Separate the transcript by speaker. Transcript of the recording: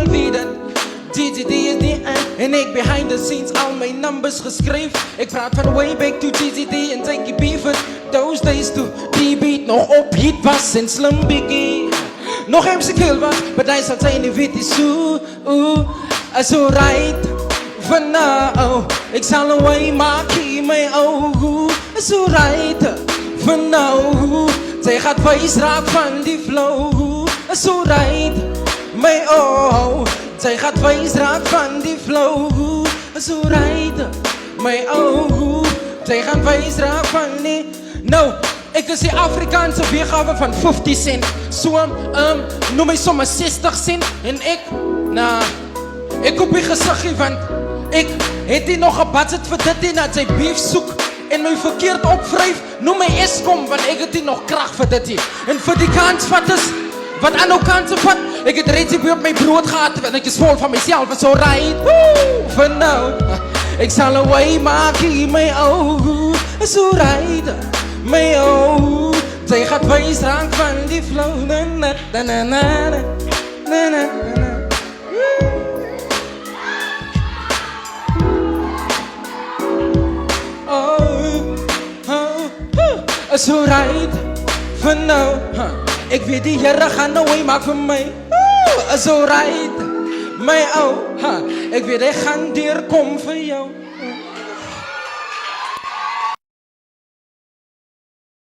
Speaker 1: wie dat GGD is die en ik behind the scenes al mijn numbers geschreven. Ik praat van way back to GGD en take beef it. Those days to die beat nog op hit was en Slim Biggie nog MC Kill was, maar hij zal zijn in wit is zo right van nou. Ik zal een way maken in mijn ogen, zo right van nou. Zij gaat wijs raak van die flow, zo right mijn ogen. Zij gaat wijs raak van die flow, zo right mijn ogen. Zij gaat wijs raak van die. Nou, ik is die Afrikaanse weergave van 50 cent. So, noem mij zomaar 60 cent. En ik op je gezichtje, want ik het die nog een budget voor dit en dat zij beef zoek. En mij verkeerd opwrijf, noem mij Eskom, want ik het die nog kracht voor dit hier. En voor die kansvatters, wat aan ook kansen vat. Ik het reeds op mijn brood gehad, want ik is vol van mezelf en zo right. Van nou, ik zal een way maken in mijn ogen, zo right. Mijn ogen, zij gaat wijs raak van die flow. Na na na na na na na na. Zo right van nou, ik weet die Heere gaan nou way maak van mij. Zo right, mijn ou, ik weet hij gaan hier kom voor jou.